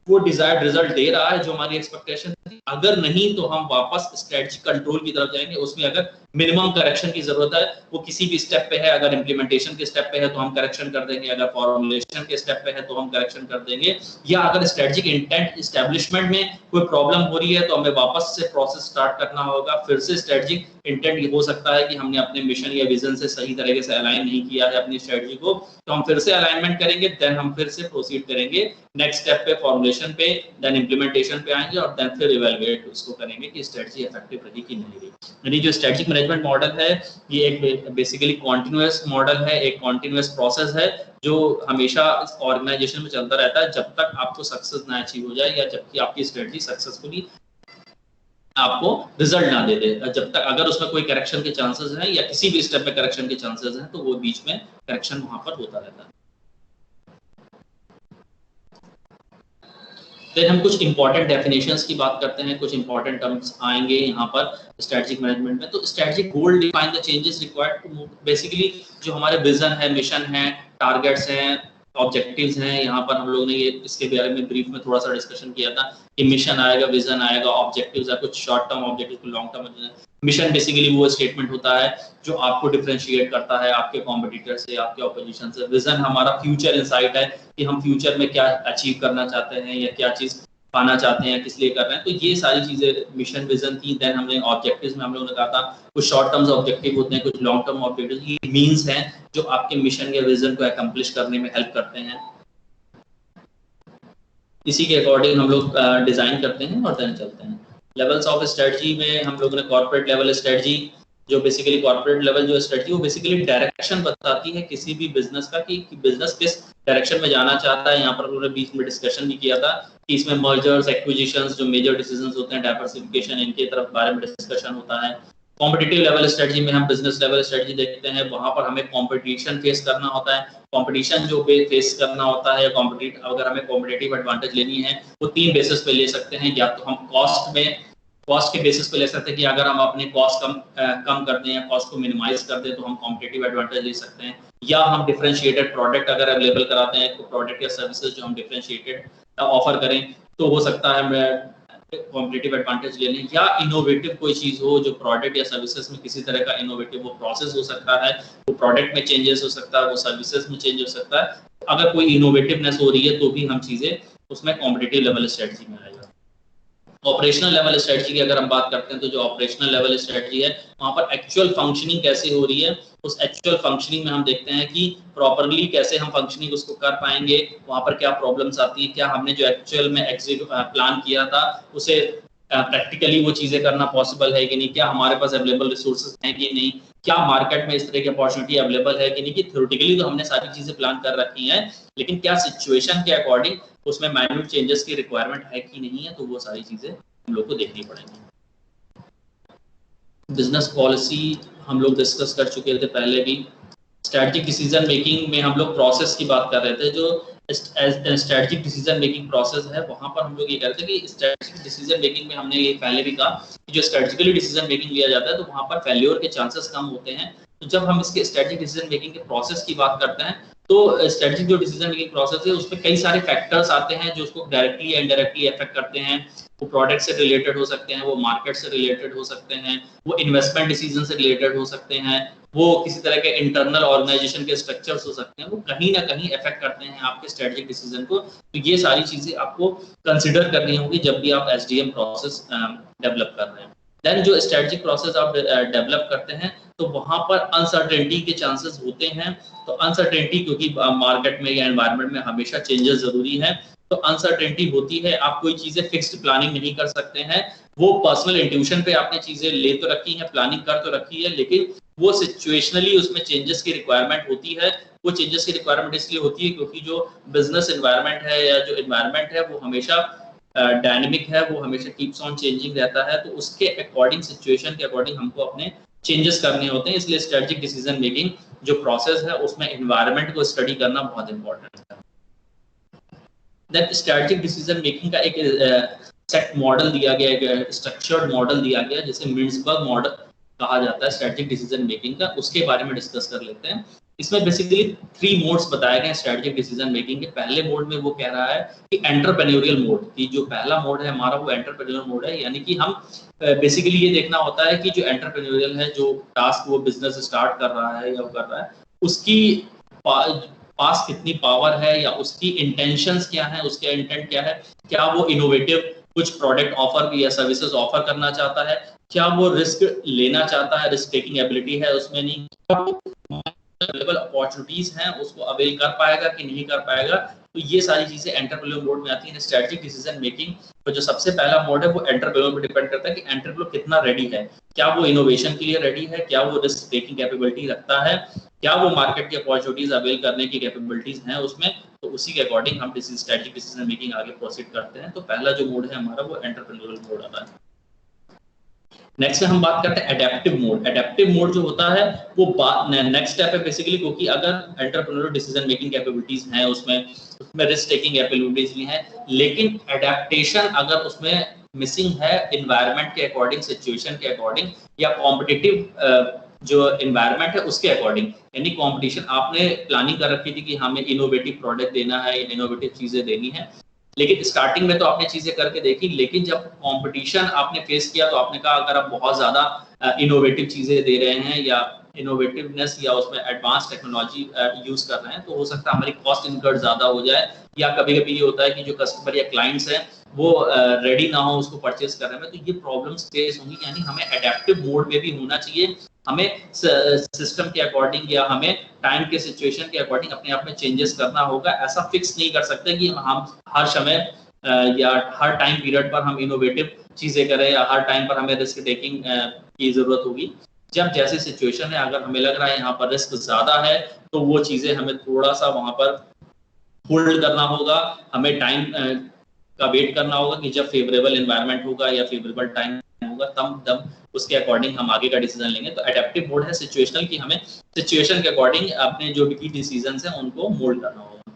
वो डिजायर्ड रिजल्ट दे रहा है जो हमारी एक्सपेक्टेशन थी। अगर नहीं तो हम वापस स्ट्रेटजी कंट्रोल की तरफ जाएंगे। उसमें अगर मिनिमम करेक्शन की जरूरत है, वो किसी भी स्टेप पे है, अगर इम्प्लीमेंटेशन के स्टेप पे है तो हम करेक्शन कर देंगे, अगर फॉर्मुलेशन के स्टेप पे है तो हम करेक्शन कर देंगे, या अगर स्ट्रेटजिक इंटेंट एस्टेब्लिशमेंट में कोई प्रॉब्लम हो रही है तो हमें वापस से प्रोसेस स्टार्ट करना होगा। फिर से स्ट्रेटजिक इंटेंट ये हो सकता है कि हमने अपने मिशन या विजन से सही तरीके से अलाइन नहीं किया है अपनी स्ट्रेटजी को, तो हम फिर से अलाइनमेंट करेंगे, देन हम फिर से प्रोसीड करेंगे नेक्स्ट स्टेप पे, फॉर्मुलेशन पे, देन इम्प्लीमेंटेशन पे आएंगे और देन फिर इवैल्यूएट उसको करेंगे कि स्ट्रेटजी इफेक्टिव रही कि नहीं रही। यानी जो स्ट्रेटजिक मैनेजमेंट मॉडल है ये एक बेसिकली कॉन्टिन्यूअस मॉडल है, एक कॉन्टिन्यूअस प्रोसेस है जो हमेशा ऑर्गेनाइजेशन में चलता रहता है जब तक आपको सक्सेस ना अचीव हो जाए या जबकि आपकी स्ट्रेटजी सक्सेसफुली आपको रिजल्ट ना दे दे। जब तक अगर उसमें कोई करेक्शन के चांसेस हैं या किसी भी स्टेप पे करेक्शन के चांसेस हैं तो वो बीच में करेक्शन वहां पर होता रहता है। फिर हम कुछ इंपॉर्टेंट डेफिनेशंस की बात करते हैं, कुछ इंपॉर्टेंट टर्म्स आएंगे यहाँ पर स्ट्रेटजिक मैनेजमेंट में। तो strategic goal define the changes required to move, basically जो हमारे विजन है, मिशन है, टारगेट्स हैं, ऑब्जेक्टिव्स हैं, यहाँ पर हम लोगों ने ये इसके बारे में ब्रीफ में थोड़ा सा डिस्कशन किया था कि मिशन आएगा, विजन आएगा, ऑब्जेक्टिव्स है, कुछ शॉर्ट टर्म ऑब्जेक्टिव, कुछ लॉन्ग टर्म। मिशन बेसिकली वो स्टेटमेंट होता है जो आपको डिफरेंशिएट करता है आपके कॉम्पिटिटर से, आपके ऑपोजिशन से। विजन हमारा फ्यूचर इंसाइट है कि हम फ्यूचर में क्या अचीव करना चाहते हैं या क्या चीज पाना चाहते हैं, किस लिए कर रहे हैं। तो ये सारी चीजें मिशन विजन थी। देन हमने ऑब्जेक्टिव्स में हम लोगों ने कहा था कुछ शॉर्ट टर्म्स ऑब्जेक्टिव होते हैं, कुछ लॉन्ग टर्म ऑब्जेक्टिव, ये मीन्स हैं जो आपके मिशन या विजन को अकम्प्लिश करने में हेल्प करते हैं। इसी के अकॉर्डिंग हम लोग डिजाइन करते हैं और देन चलते हैं। लेवल्स ऑफ स्ट्रेटजी में हम लोगों ने कॉर्पोरेट लेवल स्ट्रेटजी, जो बेसिकली कॉर्पोरेट लेवल जो स्ट्रेटजी वो बेसिकली डायरेक्शन बताती है किसी भी बिजनेस का कि बिजनेस किस डायरेक्शन में जाना चाहता है। यहाँ पर उन्होंने बीच में डिस्कशन भी किया था कि इसमें मर्जर्स, एक्विजिशंस, जो मेजर डिसीजंस होते हैं, डाइवर्सिफिकेशन, इनके तरफ बारे में डिस्कशन होता है। कॉम्पिटिटिव लेवल स्ट्रेटजी में हम बिजनेस लेवल स्ट्रेटजी देखते हैं, वहां पर हमें कॉम्पिटिशन फेस करना होता है। कॉम्पिटिशन जो फेस करना होता है, अगर हमें कॉम्पिटिटिव एडवांटेज लेनी है वो 3 बेसिस पे ले सकते हैं। या तो हम कॉस्ट के बेसिस पे ले सकते हैं कि अगर हम अपने कॉस्ट कम कर दें या कॉस्ट को मिनिमाइज कर दें तो हम कॉम्पिटिटिव एडवांटेज ले सकते हैं। या हम डिफरेंशिएटेड प्रोडक्ट अगर अवेलेबल कराते हैं, तो प्रोडक्ट या सर्विसेज जो हम डिफरेंशिएटेड ऑफर करें तो हो सकता है कॉम्पिटिटिव एडवांटेज ले लें। या इनोवेटिव कोई चीज हो जो प्रोडक्ट या सर्विसेज में किसी तरह का इनोवेटिव वो प्रोसेस हो सकता है, वो प्रोडक्ट में चेंजेस हो सकता है, वो सर्विसेज में चेंज हो सकता है। अगर कोई इनोवेटिवनेस हो रही है तो भी हम चीजें उसमें कॉम्पिटिटिव लेवल स्ट्रेटजी में आएगा। ऑपरेशनल लेवल स्ट्रेटजी की अगर हम बात करते हैं तो जो ऑपरेशनल लेवल स्ट्रेटजी है वहां पर एक्चुअल फंक्शनिंग कैसे हो रही है, उस एक्चुअल फंक्शनिंग में हम देखते हैं कि प्रॉपरली कैसे हम फंक्शनिंग उसको कर पाएंगे, वहां पर क्या प्रॉब्लम्स आती है, क्या हमने जो एक्चुअल में प्लान किया था उसे प्रैक्टिकली वो चीजें करना पॉसिबल है कि नहीं, क्या हमारे पास अवेलेबल रिसोर्सेज हैं कि नहीं, क्या मार्केट में इस तरह की अपॉर्चुनिटी अवेलेबल है कि नहीं। कि थ्योरेटिकली तो हमने सारी चीजें प्लान कर रखी हैं लेकिन क्या सिचुएशन के अकॉर्डिंग उसमें माइन्यूट चेंजेस की रिक्वायरमेंट है कि नहीं है, तो वो सारी चीजें हम लोग को देखनी पड़ेंगी। बिजनेस पॉलिसी हम लोग डिस्कस कर चुके थे पहले भी। स्ट्रेटजिक डिसीजन मेकिंग में हम लोग प्रोसेस की बात कर रहे थे। जो स्ट्रेटजिक डिसीजन मेकिंग प्रोसेस है वहां पर हम लोग ये कहते हैं कि स्ट्रेटजिक डिसीजन मेकिंग में हमने ये पहले भी कहा कि जो स्ट्रेटजिकली डिसीजन मेकिंग लिया जाता है तो वहां पर फेल्योर के चांसेस कम होते हैं। तो जब हम इसके स्ट्रेटजिक डिसीजन मेकिंग के प्रोसेस की बात करते हैं तो स्ट्रेटजिक जो डिसीजन मेकिंग प्रोसेस है उसमें कई सारे फैक्टर्स आते हैं जो उसको डायरेक्टली या इनडायरेक्टली अफेक्ट करते हैं। वो प्रोडक्ट से रिलेटेड हो सकते हैं, वो मार्केट से रिलेटेड हो सकते हैं, वो इन्वेस्टमेंट डिसीजन से रिलेटेड हो सकते हैं, वो किसी तरह के इंटरनल ऑर्गेनाइजेशन के स्ट्रक्चर्स हो सकते हैं, वो कहीं ना कहीं अफेक्ट करते हैं आपके स्ट्रेटजिक डिसीजन को। तो ये सारी चीजें आपको कंसिडर करनी होगी जब भी आप एसडीएम प्रोसेस डेवलप कर रहे हैं। देन जो स्ट्रेटजिक प्रोसेस आप डेवलप करते हैं तो वहां पर अनसर्टेनिटी के चांसेस होते हैं। तो अनसर्टेनिटी क्योंकि मार्केट में या एनवायरनमेंट में हमेशा चेंजेस जरूरी है, तो अनसर्टेनिटी होती है। आप कोई चीजें फिक्स्ड प्लानिंग नहीं कर सकते हैं। वो पर्सनल इंट्यूशन पे आपने चीजें ले तो रखी हैं, प्लानिंग कर तो रखी है, लेकिन वो सिचुएशनली उसमें चेंजेस की रिक्वायरमेंट होती है। वो चेंजेस की रिक्वायरमेंट इसलिए होती है क्योंकि जो बिजनेस एनवायरनमेंट है या जो एनवायरनमेंट है वो हमेशा डायनेमिक है, वो हमेशा कीप्स ऑन चेंजिंग रहता है। तो उसके अकॉर्डिंग, सिचुएशन के अकॉर्डिंग हमको अपने चेंजेस करने होते हैं। इसलिए स्ट्रेटेजिक डिसीजन मेकिंग जो प्रोसेस है उसमें एनवायरनमेंट को स्टडी करना बहुत इंपॉर्टेंट है। देन स्ट्रेटेजिक डिसीजन मेकिंग का एक सेट मॉडल दिया गया, एक स्ट्रक्चर्ड मॉडल दिया गया जिसे मिन्सबर्ग मॉडल कहा जाता है स्ट्रेटेजिक डिसीजन मेकिंग का, उसके बारे में डिस्कस कर लेते हैं। इसमें बेसिकली 3 मोड्स बताए गए हैं स्ट्रेटेजिक डिसीजन मेकिंग के। पहले मोड में वो कह रहा है कि एंटरप्रेन्योरियल मोड, कि जो पहला मोड है हमारा वो एंटरप्रेन्योरियल मोड है, यानी कि हम बेसिकली ये देखना होता है कि जो एंटरप्रेन्योरियल है, जो टास्क वो बिजनेस स्टार्ट कर रहा है या वो कर रहा है, उसकी पास कितनी पावर है या उसकी इंटेंशंस क्या है, उसके इंटेंट क्या है, क्या वो इनोवेटिव कुछ प्रोडक्ट ऑफर या सर्विसेज ऑफर करना चाहता है, क्या वो रिस्क लेना चाहता है, रिस्क टेकिंग एबिलिटी है उसमें, नहीं अवेलेबल अपॉर्चुनिटीज हैं उसको अवेल कर पाएगा कि नहीं कर पाएगा। तो ये सारी चीजें एंटरप्रेन्योर मोड में आती हैं। स्ट्रेटेजिक डिसीजन मेकिंग तो जो सबसे पहला मोड है वो एंटरप्रेन्योर पे डिपेंड करता है कि एंटरप्रेन्योर कितना रेडी है, क्या वो इनोवेशन के लिए रेडी है, क्या वो रिस्क टेकिंग कैपेबिलिटी रखता है, क्या वो मार्केट की अपॉर्चुनिटीज अवेल करने की कैपेबिलिटीज हैं उसमें। तो उसी के अकॉर्डिंग हम स्ट्रेटेजिक डिसीजन मेकिंग आगे प्रोसीड करते हैं। तो पहला जो मोड है हमारा वो एंटरप्रेन्योर मोड आता है। नेक्स्ट में हम बात करते हैं एडेप्टिव मोड। एडेप्टिव मोड जो होता है वो नेक्स्ट स्टेप है बेसिकली, क्योंकि अगर एंटरप्रेन्योर डिसीजन मेकिंग कैपेबिलिटीज हैं उसमें रिस्क टेकिंग कैपेबिलिटीज भी हैं, लेकिन एडेप्टेशन अगर उसमें मिसिंग है एनवायरनमेंट के अकॉर्डिंग, सिचुएशन के अकॉर्डिंग या कॉम्पिटिटिव जो एनवायरनमेंट है उसके अकॉर्डिंग, यानी कंपटीशन आपने प्लानिंग कर रखी थी कि हमें इनोवेटिव प्रोडक्ट देना है, इनोवेटिव चीजें देनी है, लेकिन स्टार्टिंग में तो आपने चीजें करके देखी, लेकिन जब कंपटीशन आपने फेस किया तो आपने कहा अगर आप बहुत ज्यादा इनोवेटिव चीजें दे रहे हैं या इनोवेटिवनेस या उसमें एडवांस टेक्नोलॉजी यूज कर रहे हैं तो हो सकता है हमारी कॉस्ट इनकट ज्यादा हो जाए, या कभी कभी ये होता है कि जो कस्टमर या क्लाइंट्स हैं वो रेडी ना हो उसको परचेस करने में, तो ये प्रॉब्लम्स फेस होंगी। यानी हमें एडेप्टिव मोड में भी होना चाहिए, हमें सिस्टम के अकॉर्डिंग या हमें टाइम के सिचुएशन के अकॉर्डिंग अपने आप में चेंजेस करना होगा। ऐसा फिक्स नहीं कर सकते कि हम हर समय या हर टाइम पीरियड पर हम इनोवेटिव चीजें करें या हर टाइम पर हमें रिस्क टेकिंग की जरूरत होगी। जब जैसी सिचुएशन है, अगर हमें लग रहा है यहाँ पर रिस्क ज्यादा है तो वो चीजें हमें थोड़ा सा वहां पर होल्ड करना होगा, हमें टाइम का वेट करना होगा कि जब फेवरेबल एनवायरनमेंट होगा या फेवरेबल टाइम होगा तब उसके अकॉर्डिंग हम आगे का डिसीजन लेंगे। तो एडेप्टिव मोड है सिचुएशनल, कि हमें सिचुएशन के अकॉर्डिंग अपने जो की डिसीजंस हैं उनको मोल्ड करना होगा।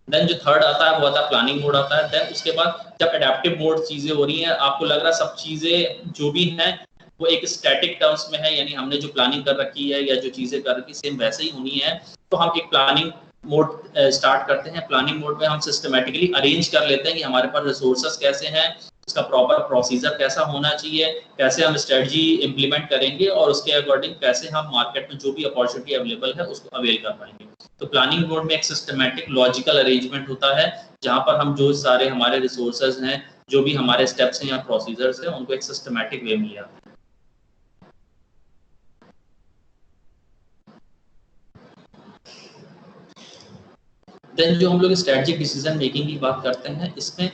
देन जो थर्ड आता है वो आता है प्लानिंग मोड आता है। देन उसके बाद जब एडेप्टिव मोड चीजें हो रही हैं, आपको लग रहा है सब चीजें जो भी हैं वो एक स्टैटिक टर्म्स में है, यानी हमने जो प्लानिंग कर रखी है या जो चीजें कर रखी सेम वैसे ही होनी है, तो हम एक प्लानिंग मोड स्टार्ट करते हैं। प्लानिंग मोड में हम सिस्टमेटिकली अरेंज कर लेते हैं कि हमारे पास रिसोर्सेस कैसे हैं, उसका प्रॉपर प्रोसीजर कैसा होना चाहिए, कैसे हम स्ट्रेटजी इंप्लीमेंट करेंगे और उसके अकॉर्डिंग कैसे हम मार्केट में जो भी अपॉर्चुनिटी अवेलेबल है उसको अवेल कर पाएंगे। तो प्लानिंग मोड में एक सिस्टमेटिक लॉजिकल अरेंजमेंट होता है जहां पर हम जो सारे हमारे रिसोर्सेज हैं, जो भी हमारे स्टेप्स हैं या प्रोसीजर्स हैं, उनको एक सिस्टमेटिक वे में लिया जाता है। देन जो हम लोग स्ट्रेटेजिक डिसीजन मेकिंग की बात करते हैं, इसमें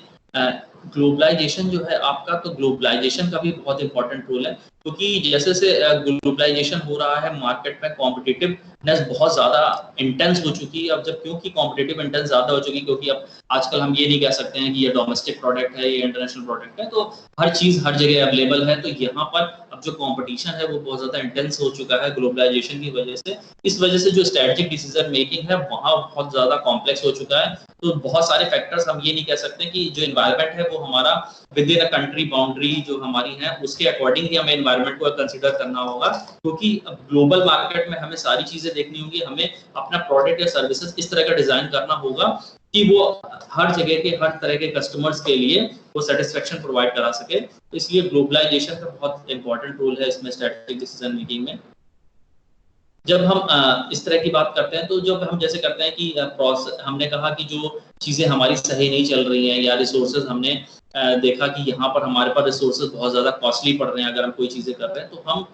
ग्लोबलाइजेशन जो है आपका, तो ग्लोबलाइजेशन का भी बहुत इंपॉर्टेंट रोल है, क्योंकि जैसे से ग्लोबलाइजेशन हो रहा है मार्केट में कॉम्पिटिटिवनेस बहुत ज्यादा इंटेंस हो चुकी है। अब जब क्योंकि कॉम्पिटिटिव इंटेंस ज्यादा हो चुकी है, क्योंकि अब आजकल हम ये नहीं कह सकते हैं कि ये डोमेस्टिक प्रोडक्ट है, ये इंटरनेशनल प्रोडक्ट है, तो हर चीज हर जगह अवेलेबल है। तो यहाँ पर अब जो कॉम्पिटिशन है वो बहुत ज्यादा इंटेंस हो चुका है ग्लोबलाइजेशन की वजह से। इस वजह से जो स्ट्रेटेजिक डिसीजन मेकिंग है वहाँ बहुत ज्यादा कॉम्प्लेक्स हो चुका है। तो बहुत सारे फैक्टर्स, हम ये नहीं कह सकते कि जो एनवायरनमेंट है वो हमारा with in a country boundary जो हमारी है उसके अकॉर्डिंग ही हमें एनवायरनमेंट को कंसीडर करना होगा, क्योंकि अब ग्लोबल मार्केट में हमें सारी चीजें देखनी होंगी, हमें अपना प्रोडक्ट या सर्विसेज इस तरह का डिजाइन करना होगा कि वो हर जगह के हर तरह के कस्टमर्स के लिए वो सेटिस्फेक्शन प्रोवाइड करा सके। तो इसलिए ग्लोबलाइजेशन का बहुत इंपॉर्टेंट रोल है इसमें स्ट्रेटेजिक डिसीजन मेकिंग में। जब हम इस तरह की बात करते हैं, तो जब हम जैसे करते हैं कि हमने कहा कि जो चीजें हमारी सही नहीं चल रही हैं या रिसोर्सेज हमने देखा कि यहाँ पर हमारे पास रिसोर्सेज बहुत ज्यादा कॉस्टली पड़ रहे हैं अगर हम कोई चीजें कर रहे हैं, तो हम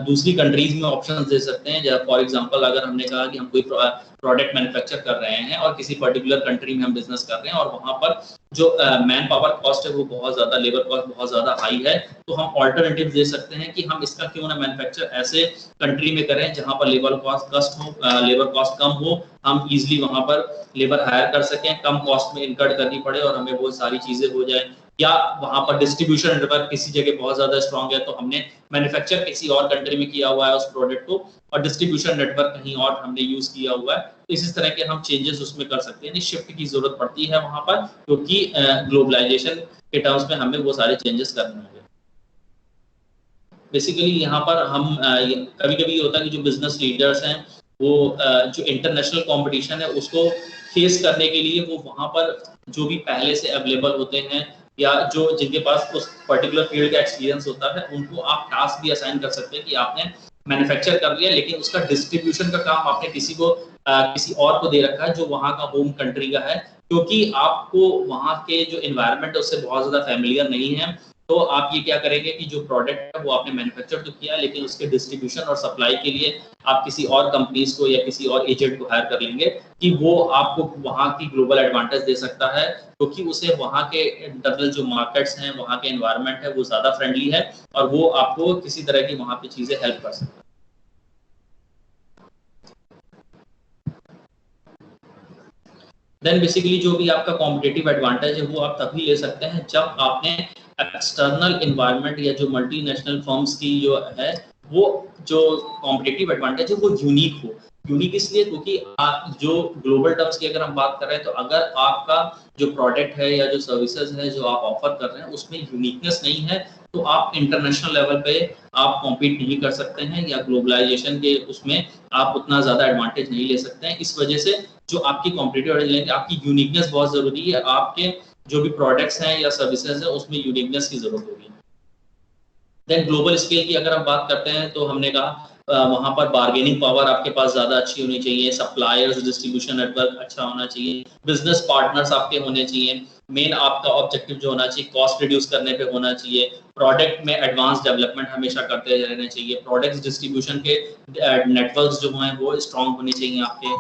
दूसरी कंट्रीज में ऑप्शंस दे सकते हैं। फॉर एग्जांपल अगर हमने कहा कि हम कोई प्रोडक्ट मैन्युफैक्चर कर रहे हैं और किसी पर्टिकुलर कंट्री में हम बिजनेस कर रहे हैं और वहां पर जो मैन पावर कॉस्ट है वो बहुत ज्यादा, लेबर कॉस्ट बहुत ज्यादा हाई है, तो हम ऑल्टरनेटिव दे सकते हैं कि हम इसका क्यों ना मैन्युफैक्चर ऐसे कंट्री में करें जहां पर लेबर कॉस्ट कम हो, हम इजिली वहां पर लेबर हायर कर सकें, कम कॉस्ट में इनकट करनी पड़े और हमें वो सारी चीजें हो जाए। या वहां पर डिस्ट्रीब्यूशन नेटवर्क किसी जगह बहुत ज्यादा स्ट्रांग है तो हमने मैन्युफैक्चर किसी और कंट्री में किया हुआ है उस प्रोडक्ट को और डिस्ट्रीब्यूशन नेटवर्क कहीं और हमने यूज किया हुआ है, तो इसी तरह के हम चेंजेस उसमें कर सकते हैं। शिफ्ट की जरूरत पड़ती है वहां पर क्योंकि ग्लोबलाइजेशन के टर्म्स में हमें वो सारे चेंजेस करने होंगे। बेसिकली यहाँ पर हम कभी कभी होता है कि जो बिजनेस लीडर्स हैं वो जो इंटरनेशनल कंपटीशन है उसको फेस करने के लिए वो वहाँ पर जो भी पहले से अवेलेबल होते हैं या जो जिनके पास उस पर्टिकुलर फील्ड का एक्सपीरियंस होता है उनको आप टास्क भी असाइन कर सकते हैं कि आपने मैन्युफैक्चर कर लिया लेकिन उसका डिस्ट्रीब्यूशन का काम आपने किसी और को दे रखा है जो वहाँ का होम कंट्री का है, क्योंकि आपको वहाँ के जो एनवायरनमेंट है उससे बहुत ज्यादा फैमिलियर नहीं है। तो आप ये क्या करेंगे कि जो प्रोडक्ट है वो आपने मैन्युफैक्चर तो किया लेकिन उसके डिस्ट्रीब्यूशन और सप्लाई के लिए आप किसी और कंपनीज को या किसी और एजेंट को हायर कर लेंगे कि वो आपको वहाँ की ग्लोबल एडवांटेज दे सकता है क्योंकि उसे वहाँ के इंटरनल जो मार्केट्स हैं वहाँ के एनवायरनमेंट है वो ज्यादा फ्रेंडली है और वो आपको किसी तरह की वहाँ पे चीजें हेल्प कर सकता है। देन बेसिकली जो भी आपका कॉम्पिटिटिव एडवांटेज है वो आप तभी ले सकते हैं जब आपने एक्सटर्नल एनवायरनमेंट या जो मल्टीनेशनल फर्म्स की जो है वो जो कॉम्पिटिटिव एडवांटेज है वो यूनिक हो। यूनिक इसलिए क्योंकि जो ग्लोबल टर्म्स की अगर हम बात कर रहे हैं तो अगर आपका जो प्रोडक्ट है या जो सर्विसेज है जो आप ऑफर कर रहे हैं उसमें यूनिकनेस नहीं है तो आप इंटरनेशनल लेवल पे आप कॉम्पीट नहीं कर सकते हैं या ग्लोबलाइजेशन के उसमें आप उतना ज्यादा एडवांटेज नहीं ले सकते हैं। इस वजह से जो आपकी कॉम्पिटिटिव एडवांटेज आपकी यूनिकनेस बहुत जरूरी है, आपके जो भी प्रोडक्ट्स हैं या सर्विसेज है उसमें यूनिकनेस की जरूरत होगी। देन ग्लोबल स्केल की अगर हम बात करते हैं तो हमने कहा वहां पर बार्गेनिंग पावर आपके पास ज्यादा अच्छी होनी चाहिए, सप्लायर्स डिस्ट्रीब्यूशन नेटवर्क अच्छा होना चाहिए, बिजनेस पार्टनर्स आपके होने चाहिए, मेन आपका ऑब्जेक्टिव जो होना चाहिए कॉस्ट रिड्यूस करने पे होना चाहिए, प्रोडक्ट में एडवांस डेवलपमेंट हमेशा करते रहना चाहिए, प्रोडक्ट्स डिस्ट्रीब्यूशन के नेटवर्क्स जो हैं वो स्ट्रांग होने चाहिए, आपके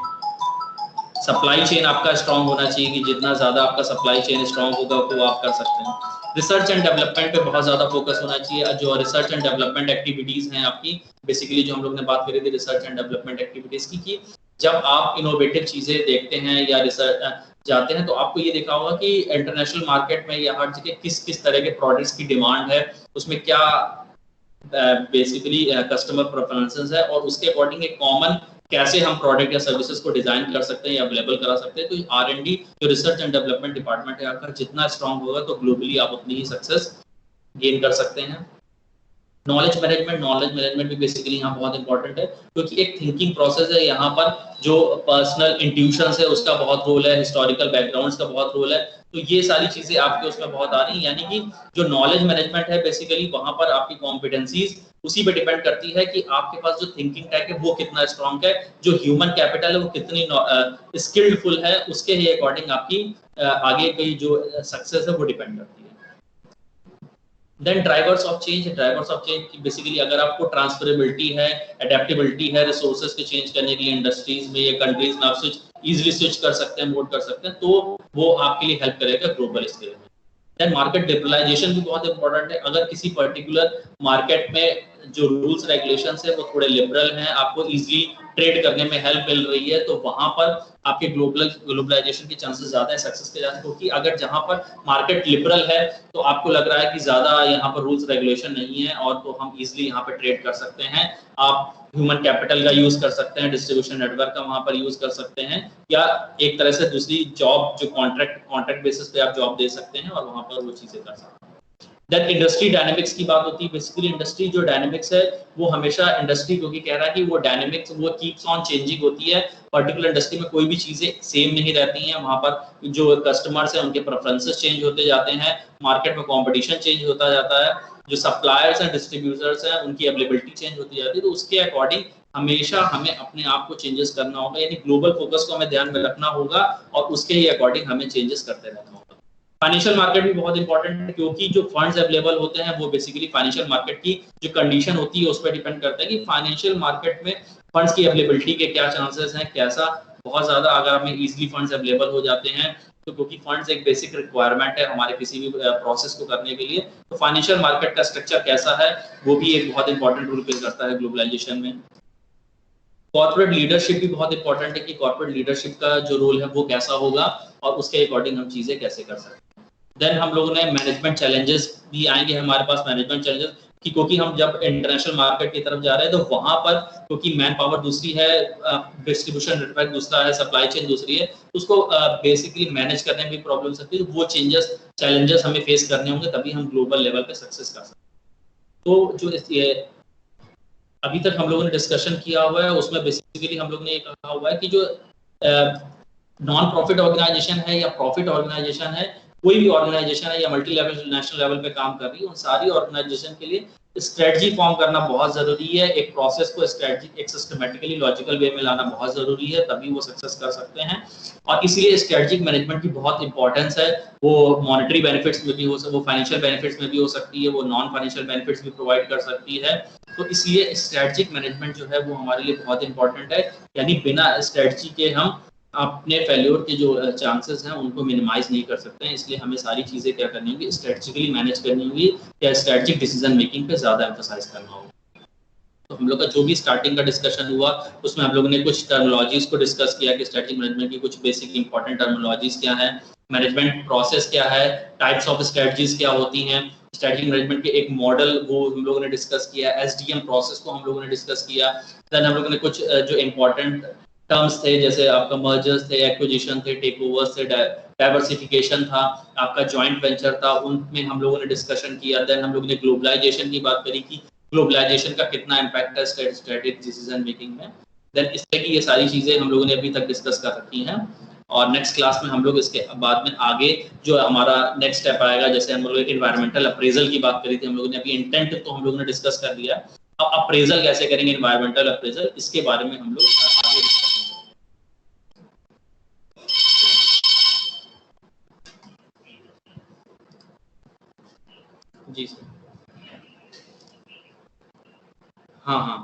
सप्लाई चेन आपका स्ट्रांग होना चाहिए कि जितना ज्यादा आपका सप्लाई चेन स्ट्रांग होगा वो आप कर सकते हैं। रिसर्च एंड डेवलपमेंट पे बहुत ज्यादा फोकस होना चाहिए। जो रिसर्च एंड डेवलपमेंट एक्टिविटीज हैं आपकी, बेसिकली जो हम लोग ने बात करी थी रिसर्च एंड डेवलपमेंट एक्टिविटीज की कि जब आप इनोवेटिव चीजें देखते हैं या रिसर्च जाते हैं तो आपको ये देखा होगा कि इंटरनेशनल मार्केट में या हर जगह किस किस तरह के प्रोडक्ट्स की डिमांड है, उसमें क्या बेसिकली कस्टमर प्रेफरेंसेस है और उसके अकॉर्डिंग एक कॉमन कैसे हम प्रोडक्ट या सर्विसेज को डिजाइन कर सकते हैं या अवेलेबल करा सकते हैं। तो R&D जो रिसर्च एंड डेवलपमेंट डिपार्टमेंट है आपका जितना स्ट्रांग होगा तो ग्लोबली आप उतनी ही सक्सेस गेन कर सकते हैं। नॉलेज मैनेजमेंट भी बेसिकली यहाँ बहुत इंपॉर्टेंट है क्योंकि एक थिंकिंग प्रोसेस है। यहाँ पर जो पर्सनल इंट्यूशंस है उसका बहुत रोल है, हिस्टोरिकल बैकग्राउंड्स का बहुत रोल है, तो ये सारी चीजें आपके उसमें बहुत आ रही हैं। यानी कि जो नॉलेज मैनेजमेंट है बेसिकली वहां पर आपकी कॉम्पिटेंसीज उसी पे डिपेंड करती है कि आपके पास जो थिंकिंग टैक है वो कितना स्ट्रांग है, जो ह्यूमन कैपिटल है वो कितनी स्किल्डफुल है, उसके ही अकॉर्डिंग आपकी आगे की जो सक्सेस है वो डिपेंड करती है। Then drivers of change basically अगर आपको ट्रांसफरेबिलिटी है, अडेप्टेबिलिटी है रिसोर्सेज के चेंज करने के लिए इंडस्ट्रीज में या कंट्रीज में आप इजीली स्विच कर सकते हैं, मोड कर सकते हैं, तो वो आपके लिए हेल्प करेगा ग्लोबल स्केल में। देन मार्केट लिबरलाइजेशन भी बहुत इंपॉर्टेंट है। अगर किसी पर्टिकुलर मार्केट में जो रूल्स रेगुलेशंस है वो थोड़े लिबरल हैं, आपको इजीली ट्रेड करने में हेल्प मिल रही है, तो वहां पर आपके ग्लोबलाइजेशन के चांसेस ज्यादा है सक्सेस के चांसेस, क्योंकि अगर जहां पर मार्केट लिबरल है तो आपको लग रहा है कि ज्यादा यहाँ पर रूल्स रेगुलेशन नहीं है और तो हम इजीली यहाँ पर ट्रेड कर सकते हैं। आप ह्यूमन कैपिटल का यूज कर सकते हैं, डिस्ट्रीब्यूशन नेटवर्क का वहां पर यूज कर सकते हैं, या एक तरह से दूसरी जॉब जो कॉन्ट्रैक्ट बेसिस पे आप जॉब दे सकते हैं और वहां पर वो चीजें कर सकते हैं। देन इंडस्ट्री डायनेमिक्स की बात होती है। बेसिकली इंडस्ट्री जो डायनेमिक्स है वो हमेशा इंडस्ट्री क्योंकि कह रहा है कि वो डायनेमिक्स वो कीप्स ऑन चेंजिंग होती है। पर्टिकुलर इंडस्ट्री में कोई भी चीजें सेम नहीं रहती हैं, वहां पर जो कस्टमर्स हैं उनके प्रेफरेंसेस चेंज होते जाते हैं, मार्केट में कंपटीशन चेंज होता जाता है, जो सप्लायर्स हैं डिस्ट्रीब्यूटर्स हैं उनकी अवेलेबिलिटी चेंज होती जाती है, तो उसके अकॉर्डिंग हमेशा हमें अपने आप को चेंजेस करना होगा, यानी ग्लोबल फोकस को हमें ध्यान में रखना होगा और उसके ही अकॉर्डिंग हमें चेंजेस करते रहना होगा। फाइनेंशियल मार्केट भी बहुत इंपॉर्टेंट है क्योंकि जो फंड्स अवेलेबल होते हैं वो बेसिकली फाइनेंशियल मार्केट की जो कंडीशन होती है उस पर डिपेंड करता है कि फाइनेंशियल मार्केट में फंड्स की अवेलेबिलिटी के क्या चांसेस हैं, कैसा बहुत ज्यादा अगर हमें इजीली फंड्स अवेलेबल हो जाते हैं तो क्योंकि फंड्स एक बेसिक रिक्वायरमेंट है हमारे किसी भी प्रोसेस को करने के लिए, तो फाइनेंशियल मार्केट का स्ट्रक्चर कैसा है वो भी एक बहुत इंपॉर्टेंट रोल प्ले करता है ग्लोबलाइजेशन में। कॉर्पोरेट लीडरशिप भी बहुत इंपॉर्टेंट है कि कॉर्पोरेट लीडरशिप का जो रोल है वो कैसा होगा और उसके अकॉर्डिंग हम चीजें कैसे कर सकते हैं। देन हम लोगों ने मैनेजमेंट चैलेंजेस भी आएंगे हमारे पास, मैनेजमेंट चैलेंजेस कि क्योंकि हम जब इंटरनेशनल मार्केट की तरफ जा रहे हैं तो वहां पर क्योंकि मैन पावर दूसरी है, डिस्ट्रीब्यूशन नेटवर्क दूसरा है, सप्लाई चेन दूसरी है, उसको बेसिकली मैनेज करने में भी प्रॉब्लम सकती है। वो चैलेंजेस हमें फेस करने होंगे, तभी हम ग्लोबल लेवल पे सक्सेस कर सकते हैं। तो जो ये अभी तक हम लोगों ने डिस्कशन किया हुआ है उसमें बेसिकली हम लोग ने ये कहा हुआ है कि जो नॉन प्रॉफिट ऑर्गेनाइजेशन है या प्रॉफिट ऑर्गेनाइजेशन है, कोई भी ऑर्गेनाइजेशन है या मल्टी लेवल नेशनल लेवल पे काम कर रही है, उन सारी ऑर्गेनाइजेशन के लिए स्ट्रेटजी फॉर्म करना बहुत जरूरी है। एक प्रोसेस को स्ट्रेटजी एक सिस्टमैटिकली लॉजिकल वे में लाना बहुत जरूरी है, तभी वो सक्सेस कर सकते हैं। और इसलिए स्ट्रेटजिक मैनेजमेंट की बहुत इंपॉर्टेंस है। वो मॉनेटरी बेनिफिट्स में भी हो सकती है, वो फाइनेंशियल बेनिफिट्स में भी हो सकती है, वो नॉन फाइनेंशियल बेनिफिट्स भी प्रोवाइड कर सकती है। तो इसलिए स्ट्रेटजिक मैनेजमेंट जो है वो हमारे लिए बहुत इंपॉर्टेंट है। यानी बिना स्ट्रेटजी के हम अपने फेल्योर के जो चांसेस हैं उनको मिनिमाइज नहीं कर सकते हैं। इसलिए हमें सारी चीजें क्या करनी होगी, स्ट्रेटजिकली मैनेज करनी होगी या स्ट्रेटजिक डिसीजन मेकिंग पे ज्यादा एम्फसाइज करना होगा। तो हम लोग का जो भी स्टार्टिंग का डिस्कशन हुआ उसमें हम लोगों ने कुछ टर्मिनोलॉजीज को डिस्कस किया कि स्ट्रेटजिक मैनेजमेंट की कुछ बेसिक इंपॉर्टेंट टर्मिनोलॉजीज क्या है, मैनेजमेंट प्रोसेस क्या है, टाइप्स ऑफ स्ट्रेटजीज क्या होती हैं, स्ट्रेटजिक मैनेजमेंट के एक मॉडल वो हम लोगों ने डिस्कस किया, एसडीएम प्रोसेस को हम लोगों ने डिस्कस किया। देन हम लोगों ने कुछ जो इंपॉर्टेंट टर्म्स थे जैसे आपका मर्जर्स थे, एक्विजिशन थे, टेक ओवर्स थे, डाइवर्सिफिकेशन था, आपका जॉइंट वेंचर था, उनमें हम लोगों ने डिस्कशन किया। देन हम लोगों ने ग्लोबलाइजेशन की बात करी कि ग्लोबलाइजेशन का कितना इम्पैक्ट है स्ट्रेटेजिक डिसीजन मेकिंग में। देन इस तरह की ये सारी चीजें हम लोगों ने अभी तक डिस्कस कर रखी हैं। और नेक्स्ट क्लास में हम लोग इसके बाद में आगे जो हमारा नेक्स्ट स्टेप आएगा, जैसे हम लोग एनवायरमेंटल अप्रेजल की बात करी थी हम लोगों ने, अभी इंटेंट तो हम लोगों ने डिस्कस कर लिया, अब अप्रेजल कैसे करेंगे, एनवायरमेंटल अप्रेजल, इसके बारे में हम लोग आगे डिस्कशन करेंगे। जी सर। हाँ हाँ